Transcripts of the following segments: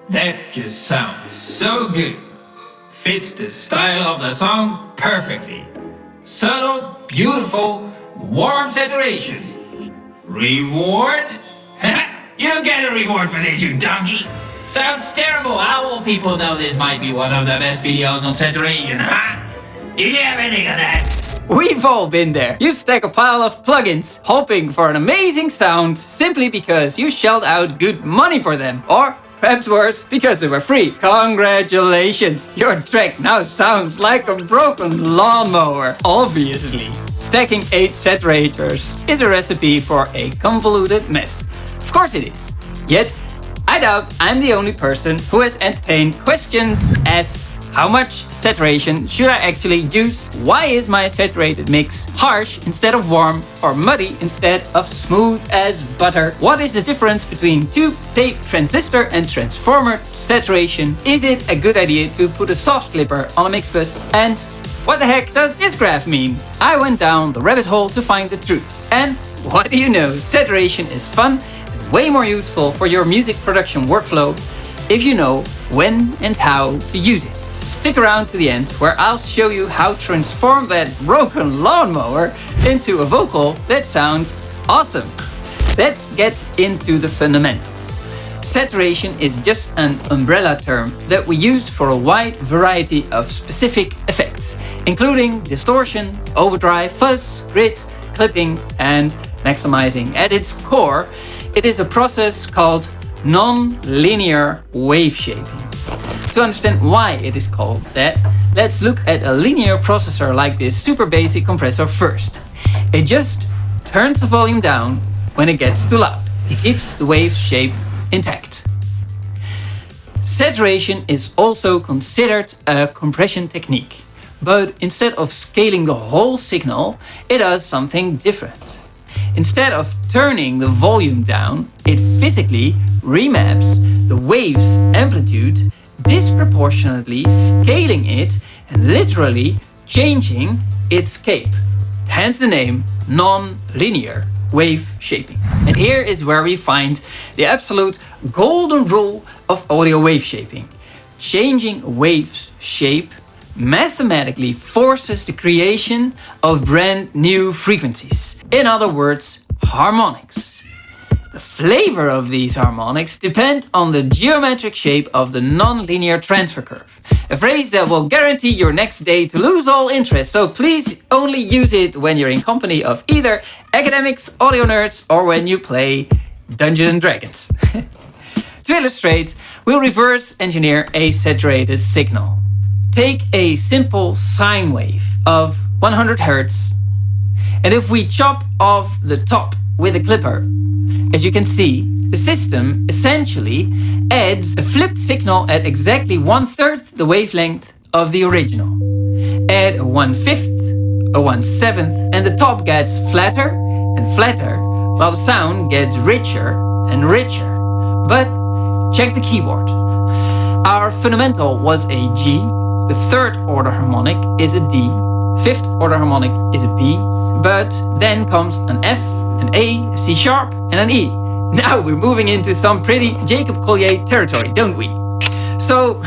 That just sounds so good. Fits the style of the song perfectly. Subtle, beautiful, warm saturation. Reward? You don't get a reward for this, you donkey! Sounds terrible. How will people know this might be one of the best videos on saturation, huh? Did you ever think of that? We've all been there. You stack a pile of plugins, hoping for an amazing sound simply because you shelled out good money for them. Or, perhaps worse, because they were free. Congratulations! Your track now sounds like a broken lawnmower, obviously. Stacking 8 saturators is a recipe for a convoluted mess. Of course it is. Yet, I doubt I'm the only person who has entertained questions as: how much saturation should I actually use? Why is my saturated mix harsh instead of warm, or muddy instead of smooth as butter? What is the difference between tube, tape, transistor and transformer saturation? Is it a good idea to put a soft clipper on a mix bus? And what the heck does this graph mean? I went down the rabbit hole to find the truth. And what do you know? Saturation is fun and way more useful for your music production workflow if you know when and how to use it. Stick around to the end, where I'll show you how to transform that broken lawnmower into a vocal that sounds awesome. Let's get into the fundamentals. Saturation is just an umbrella term that we use for a wide variety of specific effects, including distortion, overdrive, fuzz, grid, clipping, and maximizing. At its core, it is a process called non-linear waveshaping. To understand why it is called that, let's look at a linear processor like this super basic compressor first. It just turns the volume down when it gets too loud. It keeps the wave shape intact. Saturation is also considered a compression technique, but instead of scaling the whole signal, it does something different. Instead of turning the volume down, it physically remaps the wave's amplitude, disproportionately scaling it and literally changing its shape. Hence the name non-linear wave shaping. And here is where we find the absolute golden rule of audio wave shaping. Changing a wave's shape mathematically forces the creation of brand new frequencies. In other words, harmonics. The flavor of these harmonics depend on the geometric shape of the non-linear transfer curve. A phrase that will guarantee your next day to lose all interest, so please only use it when you're in company of either academics, audio nerds, or when you play Dungeons and Dragons. To illustrate, we'll reverse engineer a saturated signal. Take a simple sine wave of 100 Hz, and if we chop off the top with a clipper, as you can see, the system essentially adds a flipped signal at exactly 1/3 the wavelength of the original. Add a 1/5, a 1/7, and the top gets flatter and flatter, while the sound gets richer and richer. But check the keyboard. Our fundamental was a G, the third order harmonic is a D, fifth order harmonic is a B, but then comes an F, an A, a C sharp, and an E. Now we're moving into some pretty Jacob Collier territory, don't we? So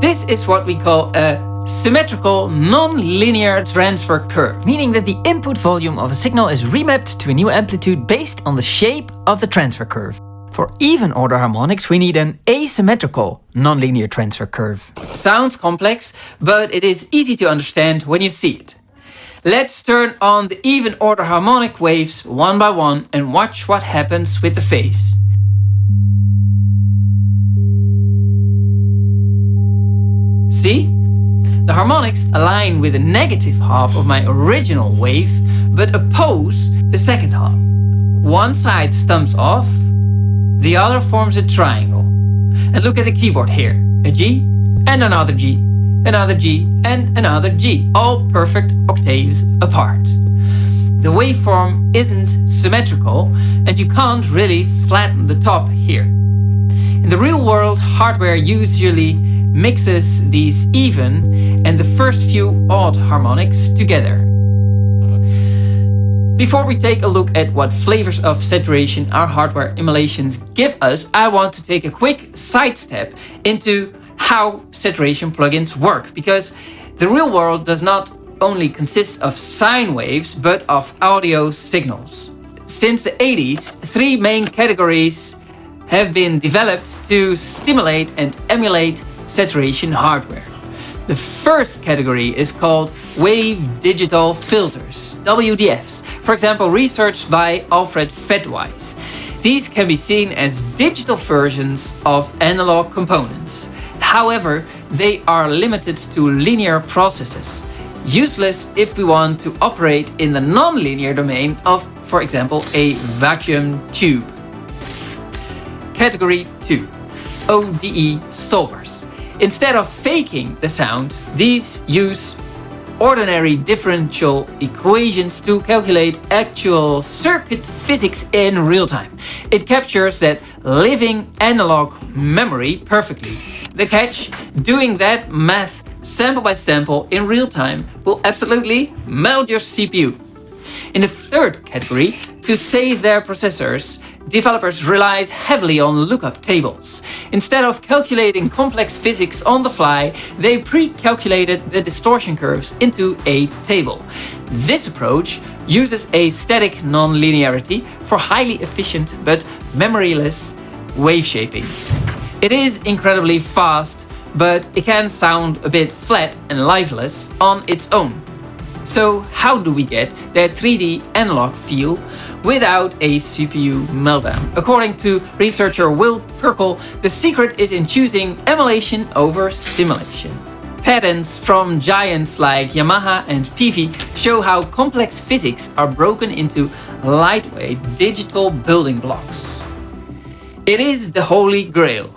this is what we call a symmetrical non-linear transfer curve, meaning that the input volume of a signal is remapped to a new amplitude based on the shape of the transfer curve. For even order harmonics, we need an asymmetrical non-linear transfer curve. Sounds complex, but it is easy to understand when you see it. Let's turn on the even order harmonic waves one by one and watch what happens with the phase. See? The harmonics align with the negative half of my original wave, but oppose the second half. One side stumps off, the other forms a triangle. And look at the keyboard here. A G and another G. Another G, and another G, all perfect octaves apart. The waveform isn't symmetrical, and you can't really flatten the top here. In the real world, hardware usually mixes these even and the first few odd harmonics together. Before we take a look at what flavors of saturation our hardware emulations give us, I want to take a quick sidestep into how saturation plugins work, because the real world does not only consist of sine waves, but of audio signals. Since the 80s, three main categories have been developed to stimulate and emulate saturation hardware. The first category is called wave digital filters, WDFs, for example, researched by Alfred Fedwise. These can be seen as digital versions of analog components. However, they are limited to linear processes, useless if we want to operate in the non-linear domain of, for example, a vacuum tube. Category 2, ODE solvers. Instead of faking the sound, these use ordinary differential equations to calculate actual circuit physics in real time. It captures that living analog memory perfectly. The catch, doing that math sample by sample in real time will absolutely melt your CPU. In the third category, to save their processors, developers relied heavily on lookup tables. Instead of calculating complex physics on the fly, they pre-calculated the distortion curves into a table. This approach uses a static non-linearity for highly efficient but memoryless waveshaping. It is incredibly fast, but it can sound a bit flat and lifeless on its own. So how do we get that 3D analog feel without a CPU meltdown? According to researcher Will Perkel, the secret is in choosing emulation over simulation. Patents from giants like Yamaha and Peavey show how complex physics are broken into lightweight digital building blocks. It is the holy grail.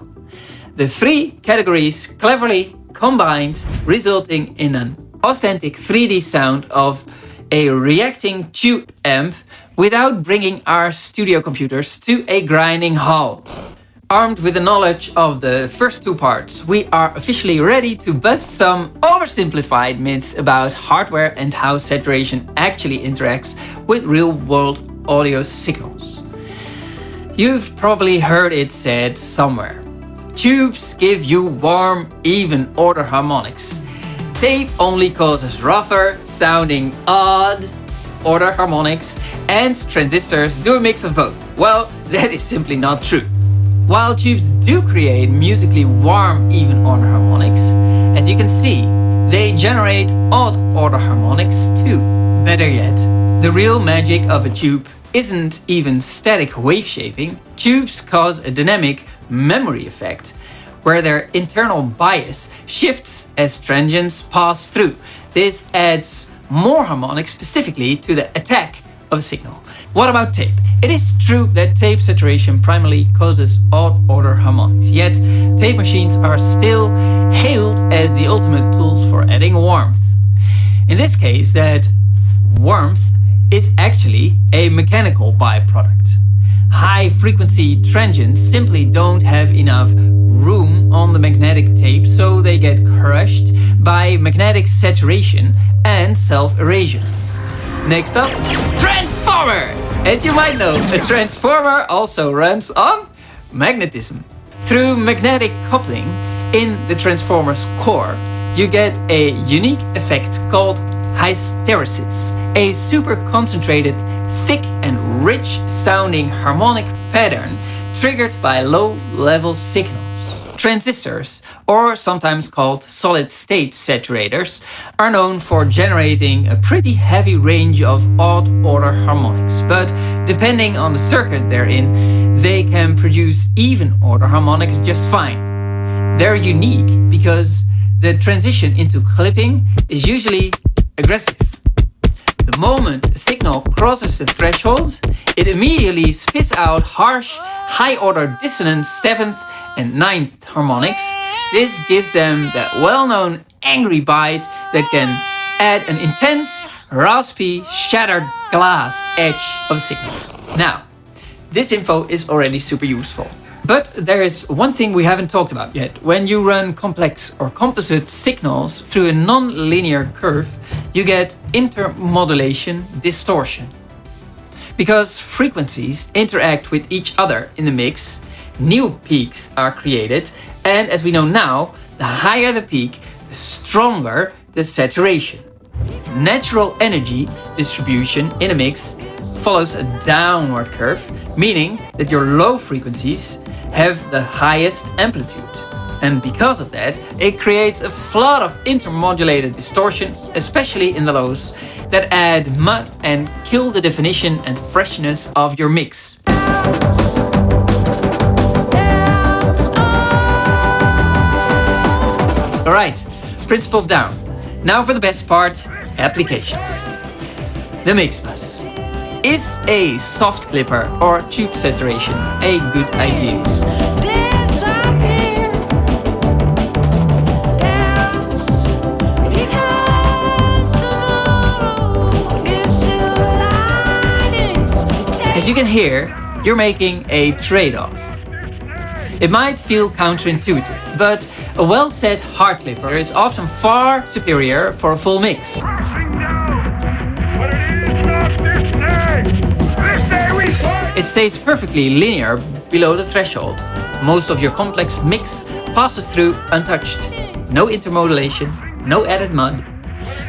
The three categories cleverly combined, resulting in an authentic 3D sound of a reacting tube amp without bringing our studio computers to a grinding halt. Armed with the knowledge of the first two parts, we are officially ready to bust some oversimplified myths about hardware and how saturation actually interacts with real-world audio signals. You've probably heard it said somewhere. Tubes give you warm, even order harmonics. Tape only causes rougher, sounding odd order harmonics, and transistors do a mix of both. Well, that is simply not true. While tubes do create musically warm, even order harmonics, as you can see, they generate odd order harmonics too. Better yet, the real magic of a tube isn't even static wave shaping. Tubes cause a dynamic memory effect, where their internal bias shifts as transients pass through. This adds more harmonics specifically to the attack of a signal. What about tape? It is true that tape saturation primarily causes odd order harmonics, yet tape machines are still hailed as the ultimate tools for adding warmth. In this case, that warmth is actually a mechanical byproduct. High-frequency transients simply don't have enough room on the magnetic tape, so they get crushed by magnetic saturation and self-erasure. Next up, transformers! As you might know, a transformer also runs on magnetism. Through magnetic coupling in the transformer's core, you get a unique effect called hysteresis, a super concentrated, thick and rich sounding harmonic pattern triggered by low-level signals. Transistors, or sometimes called solid-state saturators, are known for generating a pretty heavy range of odd-order harmonics, but depending on the circuit they're in, they can produce even-order harmonics just fine. They're unique because the transition into clipping is usually aggressive. The moment a signal crosses the threshold, it immediately spits out harsh, high-order dissonant 7th and 9th harmonics. This gives them that well-known angry bite that can add an intense, raspy, shattered glass edge of a signal. Now, this info is already super useful. But there is one thing we haven't talked about yet. When you run complex or composite signals through a non-linear curve, you get inter-modulation distortion. Because frequencies interact with each other in the mix, new peaks are created, and as we know now, the higher the peak, the stronger the saturation. Natural energy distribution in a mix follows a downward curve, meaning that your low frequencies have the highest amplitude. And because of that, it creates a flood of intermodulated distortion, especially in the lows, that add mud and kill the definition and freshness of your mix. Alright, principles down. Now for the best part, applications. The mix bus. Is a soft clipper or tube saturation a good idea? As you can hear, you're making a trade-off. It might feel counterintuitive, but a well-set hard clipper is often far superior for a full mix. It stays perfectly linear below the threshold. Most of your complex mix passes through untouched. No intermodulation, no added mud.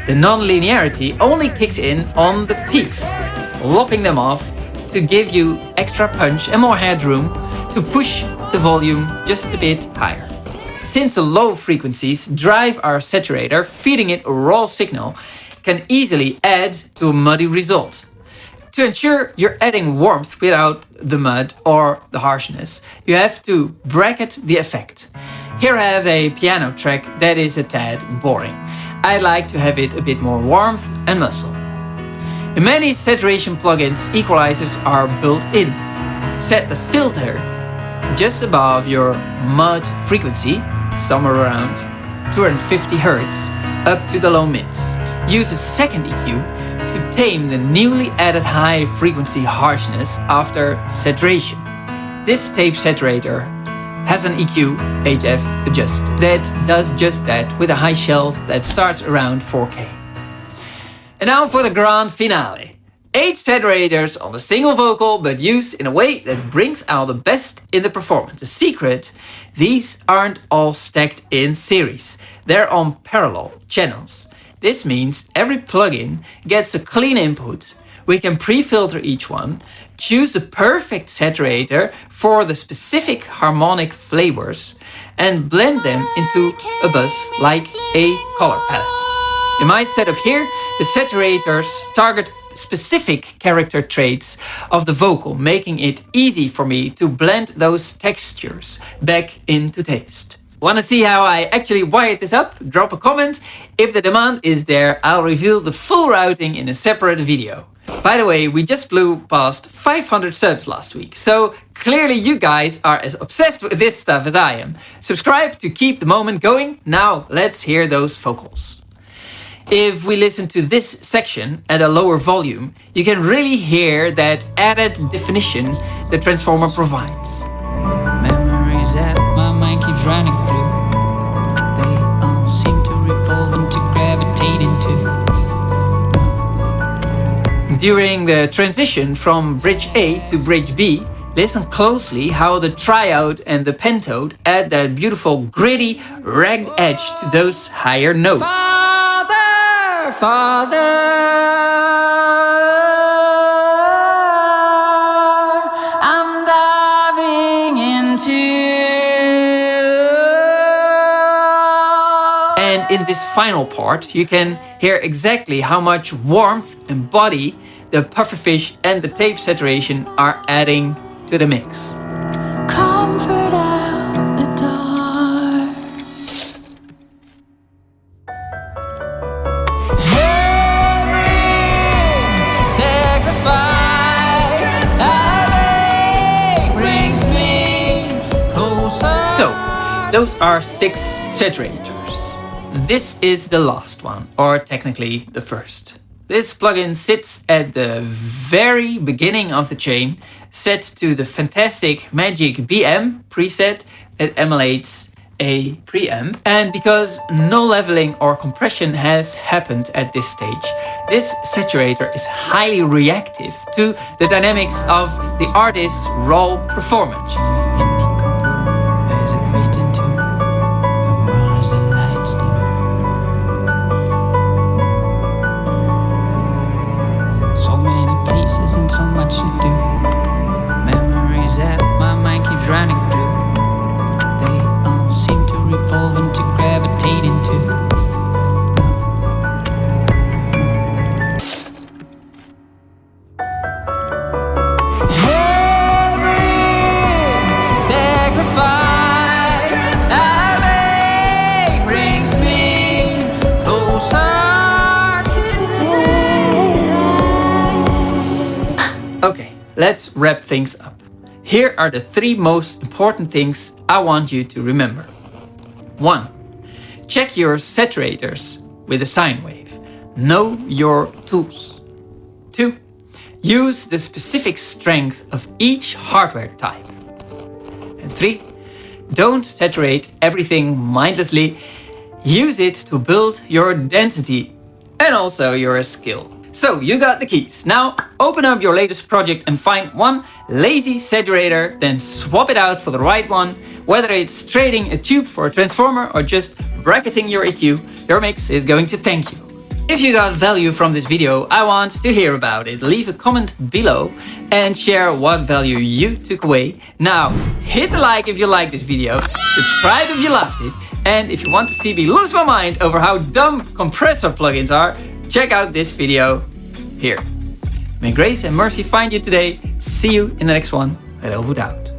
The non-linearity only kicks in on the peaks, lopping them off to give you extra punch and more headroom to push the volume just a bit higher. Since the low frequencies drive our saturator, feeding it a raw signal can easily add to a muddy result. To ensure you're adding warmth without the mud or the harshness, you have to bracket the effect. Here I have a piano track that is a tad boring. I'd like to have it a bit more warmth and muscle. In many saturation plugins, equalizers are built in. Set the filter just above your mud frequency, somewhere around 250 Hz, up to the low mids. Use a second EQ to tame the newly added high frequency harshness after saturation. This tape saturator has an EQ HF adjust that does just that with a high shelf that starts around 4K. And now for the grand finale. 8 saturators on a single vocal, but used in a way that brings out the best in the performance. The secret, these aren't all stacked in series. They're on parallel channels. This means every plugin gets a clean input. We can pre-filter each one, choose the perfect saturator for the specific harmonic flavors, and blend them into a bus like a color palette. In my setup here, the saturators target specific character traits of the vocal, making it easy for me to blend those textures back into taste. Want to see how I actually wired this up? Drop a comment. If the demand is there, I'll reveal the full routing in a separate video. By the way, we just blew past 500 subs last week, so clearly you guys are as obsessed with this stuff as I am. Subscribe to keep the moment going. Now let's hear those vocals. If we listen to this section at a lower volume, you can really hear that added definition the transformer provides. Memories that my mind keeps running through, they all seem to revolve and to gravitate into. During the transition from bridge A to bridge B, listen closely how the triode and the pentode add that beautiful gritty, ragged edge to those higher notes. Father, I'm diving into. And in this final part, you can hear exactly how much warmth and body the pufferfish and the tape saturation are adding to the mix. Comfort out the dark. So, those are 6 saturators. This is the last one, or technically the first. This plugin sits at the very beginning of the chain, set to the fantastic Magic BM preset that emulates a preamp, and because no leveling or compression has happened at this stage, this saturator is highly reactive to the dynamics of the artist's raw performance. So many places and so much to do. Memories that my mind keeps running through. They all seem to revolve and to gravitate into. Okay, let's wrap things up. Here are the 3 most important things I want you to remember. 1. Check your saturators with a sine wave. Know your tools. 2. Use the specific strength of each hardware type. And 3. Don't saturate everything mindlessly. Use it to build your density and also your skill. So you got the keys. Now open up your latest project and find one lazy saturator, then swap it out for the right one. Whether it's trading a tube for a transformer or just bracketing your EQ, your mix is going to thank you. If you got value from this video, I want to hear about it. Leave a comment below and share what value you took away. Now hit the like if you like this video, subscribe if you loved it, and if you want to see me lose my mind over how dumb compressor plugins are, check out this video here. May grace and mercy find you today. See you in the next one. Over out.